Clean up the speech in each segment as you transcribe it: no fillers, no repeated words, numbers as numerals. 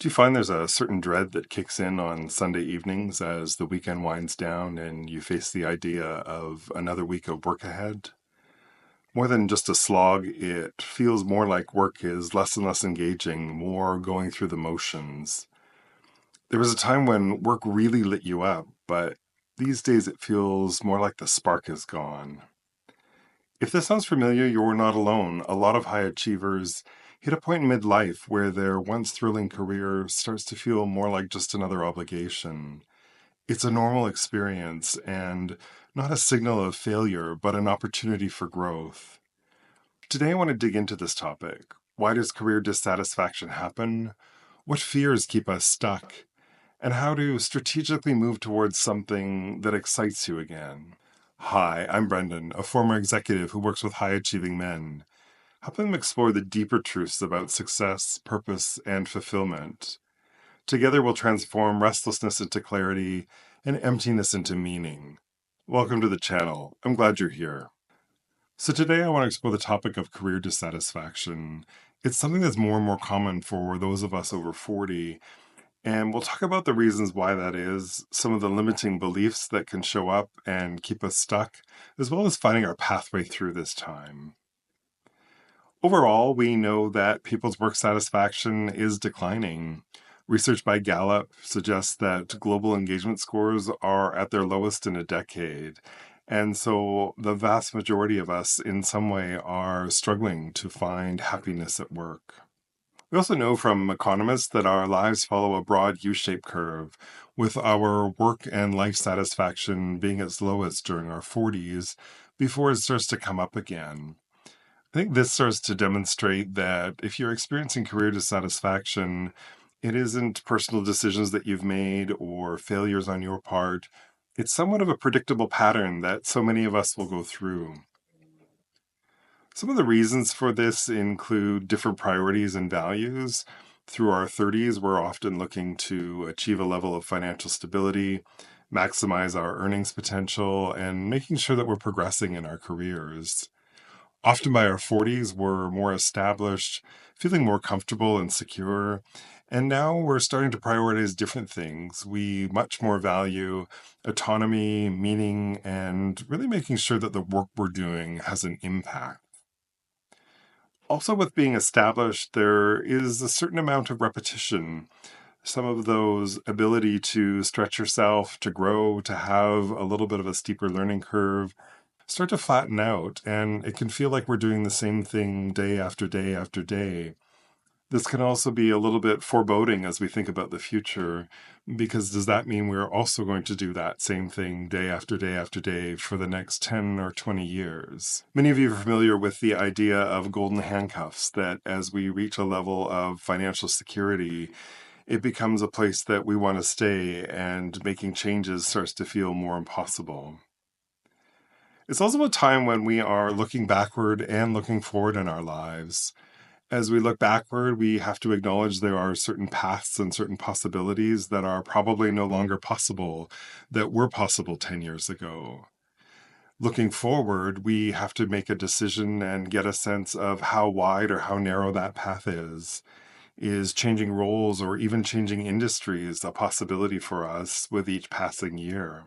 Do you find there's a certain dread that kicks in on Sunday evenings as the weekend winds down and you face the idea of another week of work ahead? More than just a slog, it feels more like work is less and less engaging, more going through the motions. There was a time when work really lit you up, but these days it feels more like the spark is gone. If this sounds familiar, you're not alone. A lot of high achievers hit a point in midlife where their once thrilling career starts to feel more like just another obligation. It's a normal experience and not a signal of failure, but an opportunity for growth. Today, I want to dig into this topic. Why does career dissatisfaction happen? What fears keep us stuck? And how to strategically move towards something that excites you again. Hi, I'm Brendan, a former executive who works with high achieving men, helping them explore the deeper truths about success, purpose, and fulfillment. Together, we'll transform restlessness into clarity and emptiness into meaning. Welcome to the channel. I'm glad you're here. So, today I want to explore the topic of career dissatisfaction. It's something that's more and more common for those of us over 40. And we'll talk about the reasons why that is, some of the limiting beliefs that can show up and keep us stuck, as well as finding our pathway through this time. Overall, we know that people's work satisfaction is declining. Research by Gallup suggests that global engagement scores are at their lowest in a decade. And so the vast majority of us, in some way, are struggling to find happiness at work. We also know from economists that our lives follow a broad U-shaped curve, with our work and life satisfaction being its lowest during our 40s before it starts to come up again. I think this starts to demonstrate that if you're experiencing career dissatisfaction, it isn't personal decisions that you've made or failures on your part. It's somewhat of a predictable pattern that so many of us will go through. Some of the reasons for this include different priorities and values. Through our 30s, we're often looking to achieve a level of financial stability, maximize our earnings potential, and making sure that we're progressing in our careers. Often by our 40s, we're more established, feeling more comfortable and secure. And now we're starting to prioritize different things. We much more value autonomy, meaning, and really making sure that the work we're doing has an impact. Also, with being established, there is a certain amount of repetition. Some of those ability to stretch yourself, to grow, to have a little bit of a steeper learning curve start to flatten out, and it can feel like we're doing the same thing day after day after day. This can also be a little bit foreboding as we think about the future, because does that mean we're also going to do that same thing day after day after day for the next 10 or 20 years? Many of you are familiar with the idea of golden handcuffs, that as we reach a level of financial security, it becomes a place that we want to stay, and making changes starts to feel more impossible. It's also a time when we are looking backward and looking forward in our lives. As we look backward, we have to acknowledge there are certain paths and certain possibilities that are probably no longer possible, that were possible 10 years ago. Looking forward, we have to make a decision and get a sense of how wide or how narrow that path is. Is changing roles or even changing industries a possibility for us with each passing year?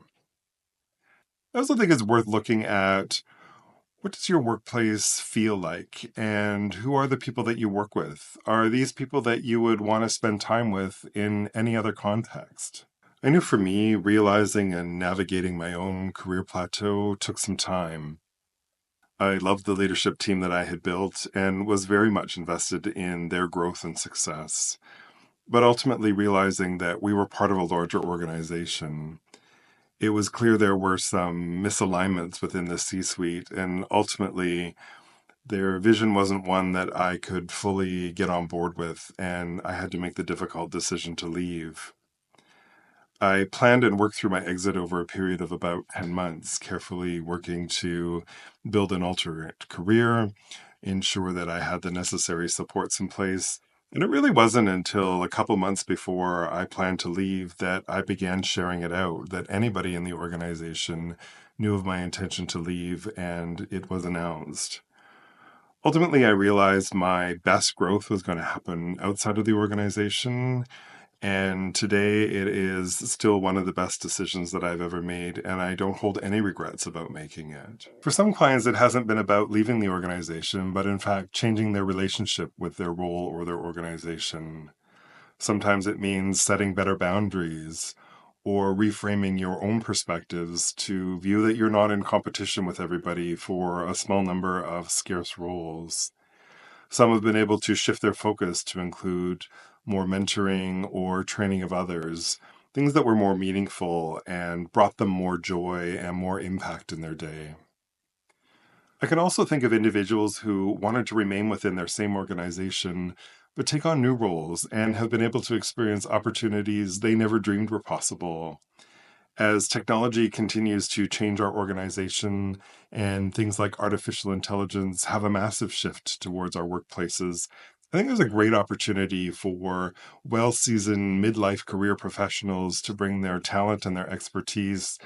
I also think it's worth looking at, what does your workplace feel like? And who are the people that you work with? Are these people that you would want to spend time with in any other context? I knew for me, realizing and navigating my own career plateau took some time. I loved the leadership team that I had built and was very much invested in their growth and success. But ultimately realizing that we were part of a larger organization, it was clear there were some misalignments within the C-suite, and ultimately their vision wasn't one that I could fully get on board with, and I had to make the difficult decision to leave. I planned and worked through my exit over a period of about 10 months, carefully working to build an alternate career, ensure that I had the necessary supports in place. And it really wasn't until a couple months before I planned to leave that I began sharing it out, that anybody in the organization knew of my intention to leave, and it was announced. Ultimately, I realized my best growth was going to happen outside of the organization. And today it is still one of the best decisions that I've ever made, and I don't hold any regrets about making it. For some clients, it hasn't been about leaving the organization, but in fact, changing their relationship with their role or their organization. Sometimes it means setting better boundaries or reframing your own perspectives to view that you're not in competition with everybody for a small number of scarce roles. Some have been able to shift their focus to include more mentoring or training of others, things that were more meaningful and brought them more joy and more impact in their day. I can also think of individuals who wanted to remain within their same organization, but take on new roles and have been able to experience opportunities they never dreamed were possible. As technology continues to change our organization and things like artificial intelligence have a massive shift towards our workplaces, I think there's a great opportunity for well seasoned midlife career professionals to bring their talent and their expertise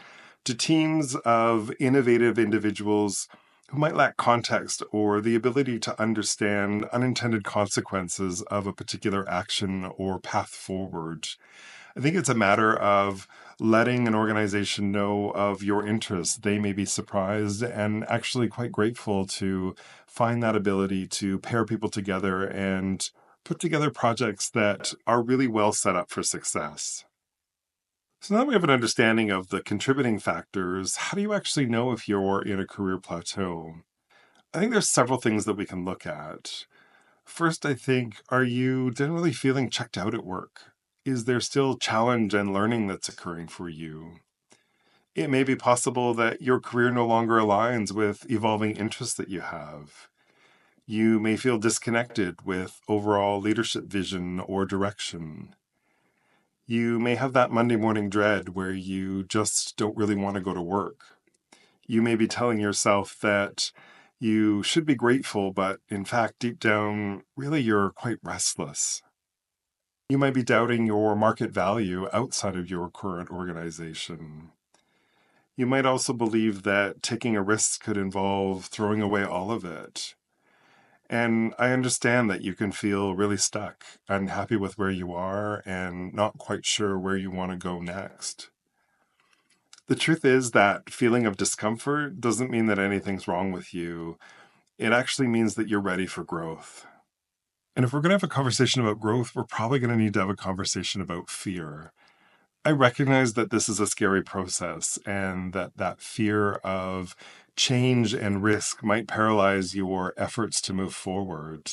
to teams of innovative individuals who might lack context or the ability to understand unintended consequences of a particular action or path forward. I think it's a matter of letting an organization know of your interests. They may be surprised and actually quite grateful to find that ability to pair people together and put together projects that are really well set up for success. So now that we have an understanding of the contributing factors, how do you actually know if you're in a career plateau? I think there's several things that we can look at. First, I think, are you generally feeling checked out at work? Is there still challenge and learning that's occurring for you? It may be possible that your career no longer aligns with evolving interests that you have. You may feel disconnected with overall leadership vision or direction. You may have that Monday morning dread where you just don't really want to go to work. You may be telling yourself that you should be grateful, but in fact, deep down, really you're quite restless. You might be doubting your market value outside of your current organization. You might also believe that taking a risk could involve throwing away all of it. And I understand that you can feel really stuck, unhappy with where you are, and not quite sure where you want to go next. The truth is that feeling of discomfort doesn't mean that anything's wrong with you. It actually means that you're ready for growth. And if we're going to have a conversation about growth, we're probably going to need to have a conversation about fear. I recognize that this is a scary process and that fear of change and risk might paralyze your efforts to move forward.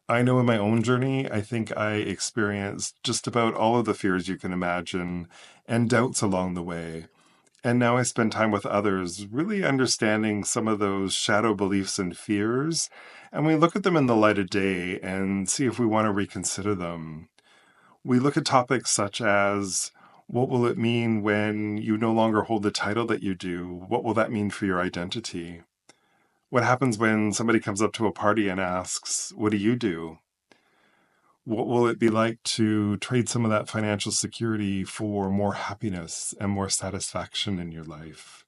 I know in my own journey, I think I experienced just about all of the fears you can imagine and doubts along the way. And now I spend time with others, really understanding some of those shadow beliefs and fears. And we look at them in the light of day and see if we want to reconsider them. We look at topics such as what will it mean when you no longer hold the title that you do? What will that mean for your identity? What happens when somebody comes up to a party and asks, what do you do? What will it be like to trade some of that financial security for more happiness and more satisfaction in your life?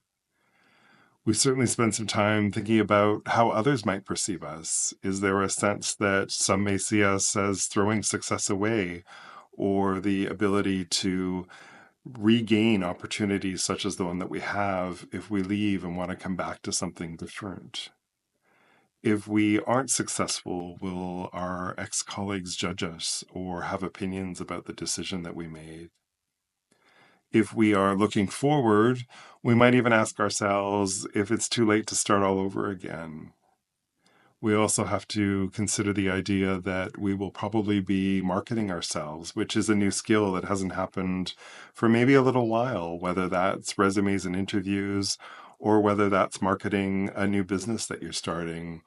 We certainly spend some time thinking about how others might perceive us. Is there a sense that some may see us as throwing success away or the ability to regain opportunities such as the one that we have if we leave and want to come back to something different? If we aren't successful, will our ex-colleagues judge us or have opinions about the decision that we made? If we are looking forward, we might even ask ourselves if it's too late to start all over again. We also have to consider the idea that we will probably be marketing ourselves, which is a new skill that hasn't happened for maybe a little while, whether that's resumes and interviews or whether that's marketing a new business that you're starting.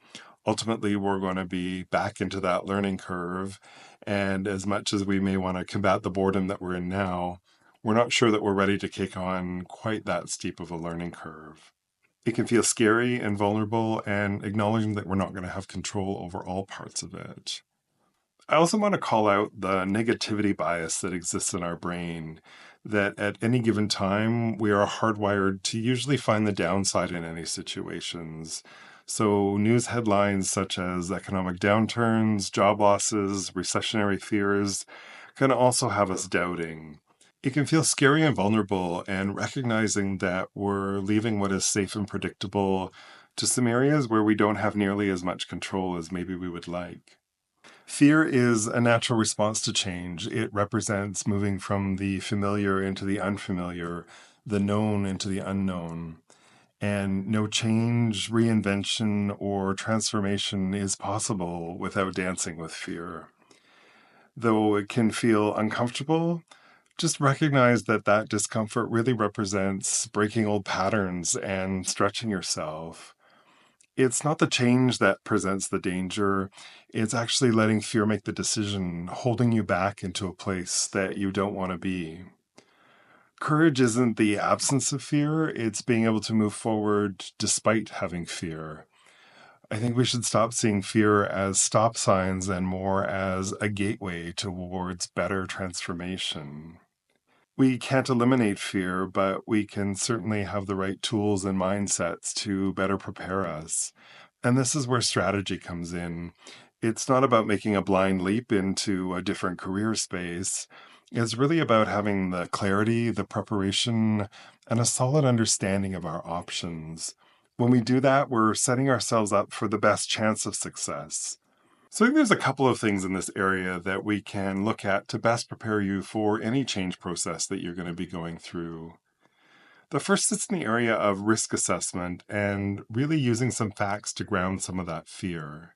Ultimately, we're going to be back into that learning curve. And as much as we may want to combat the boredom that we're in now, we're not sure that we're ready to take on quite that steep of a learning curve. It can feel scary and vulnerable, and acknowledging that we're not going to have control over all parts of it. I also want to call out the negativity bias that exists in our brain, that at any given time, we are hardwired to usually find the downside in any situations. So, news headlines such as economic downturns, job losses, recessionary fears can also have us doubting. It can feel scary and vulnerable, and recognizing that we're leaving what is safe and predictable to some areas where we don't have nearly as much control as maybe we would like. Fear is a natural response to change. It represents moving from the familiar into the unfamiliar, the known into the unknown. And no change, reinvention, or transformation is possible without dancing with fear. Though it can feel uncomfortable, just recognize that that discomfort really represents breaking old patterns and stretching yourself. It's not the change that presents the danger, it's actually letting fear make the decision, holding you back into a place that you don't want to be. Courage isn't the absence of fear, it's being able to move forward despite having fear. I think we should stop seeing fear as stop signs and more as a gateway towards better transformation. We can't eliminate fear, but we can certainly have the right tools and mindsets to better prepare us. And this is where strategy comes in. It's not about making a blind leap into a different career space. It's really about having the clarity, the preparation, and a solid understanding of our options. When we do that, we're setting ourselves up for the best chance of success. So I think there's a couple of things in this area that we can look at to best prepare you for any change process that you're going to be going through. The first is in the area of risk assessment and really using some facts to ground some of that fear.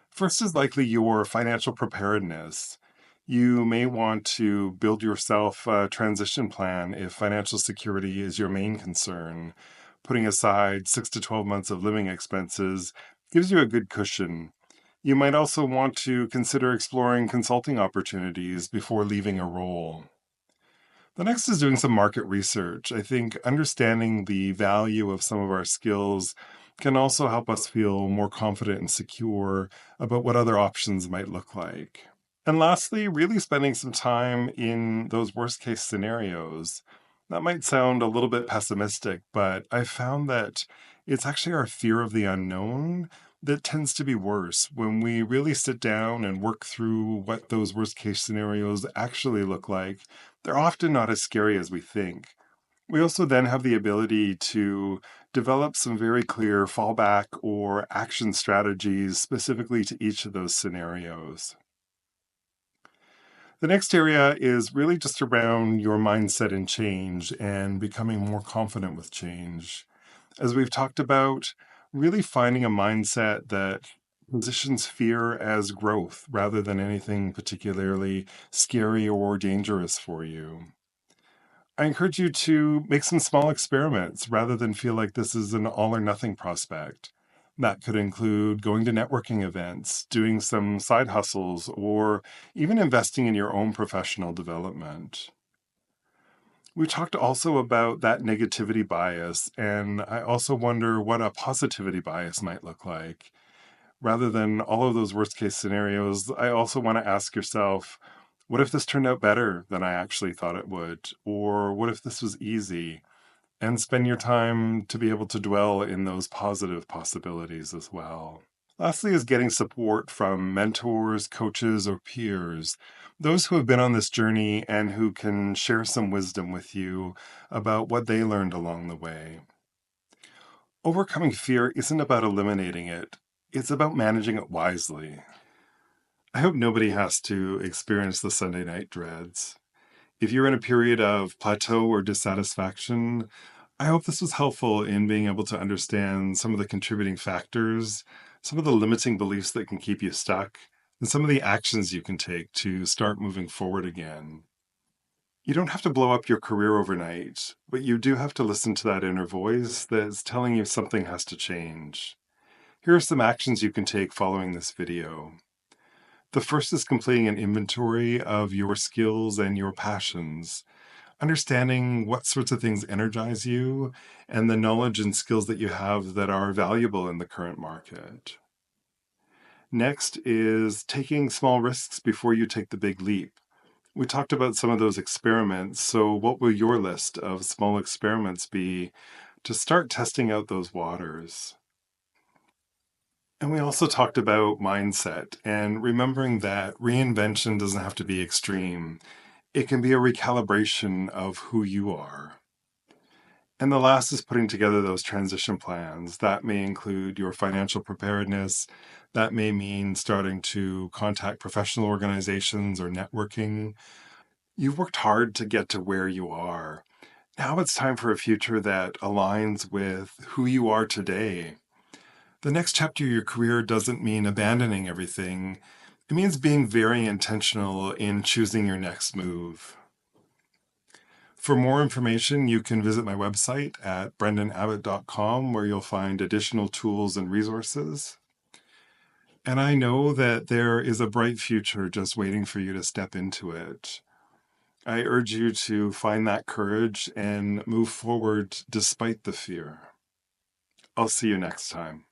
First is likely your financial preparedness. You may want to build yourself a transition plan if financial security is your main concern. Putting aside 6 to 12 months of living expenses gives you a good cushion. You might also want to consider exploring consulting opportunities before leaving a role. The next is doing some market research. I think understanding the value of some of our skills can also help us feel more confident and secure about what other options might look like. And lastly, really spending some time in those worst case scenarios. That might sound a little bit pessimistic, but I found that it's actually our fear of the unknown that tends to be worse. When we really sit down and work through what those worst case scenarios actually look like, they're often not as scary as we think. We also then have the ability to develop some very clear fallback or action strategies specifically to each of those scenarios. The next area is really just around your mindset and change and becoming more confident with change. As we've talked about, really finding a mindset that positions fear as growth rather than anything particularly scary or dangerous for you. I encourage you to make some small experiments rather than feel like this is an all or nothing prospect. That could include going to networking events, doing some side hustles, or even investing in your own professional development. We talked also about that negativity bias, and I also wonder what a positivity bias might look like. Rather than all of those worst case scenarios, I also want to ask yourself, what if this turned out better than I actually thought it would? Or what if this was easy? And spend your time to be able to dwell in those positive possibilities as well. Lastly, is getting support from mentors, coaches, or peers, those who have been on this journey and who can share some wisdom with you about what they learned along the way. Overcoming fear isn't about eliminating it, it's about managing it wisely. I hope nobody has to experience the Sunday night dreads. If you're in a period of plateau or dissatisfaction, I hope this was helpful in being able to understand some of the contributing factors, some of the limiting beliefs that can keep you stuck, and some of the actions you can take to start moving forward again. You don't have to blow up your career overnight, but you do have to listen to that inner voice that's telling you something has to change. Here are some actions you can take following this video. The first is completing an inventory of your skills and your passions, understanding what sorts of things energize you and the knowledge and skills that you have that are valuable in the current market. Next is taking small risks before you take the big leap. We talked about some of those experiments, so what will your list of small experiments be to start testing out those waters? And we also talked about mindset and remembering that reinvention doesn't have to be extreme. It can be a recalibration of who you are. And the last is putting together those transition plans. That may include your financial preparedness. That may mean starting to contact professional organizations or networking. You've worked hard to get to where you are. Now it's time for a future that aligns with who you are today. The next chapter of your career doesn't mean abandoning everything. It means being very intentional in choosing your next move. For more information, you can visit my website at brendanabbott.com, where you'll find additional tools and resources. And I know that there is a bright future just waiting for you to step into it. I urge you to find that courage and move forward despite the fear. I'll see you next time.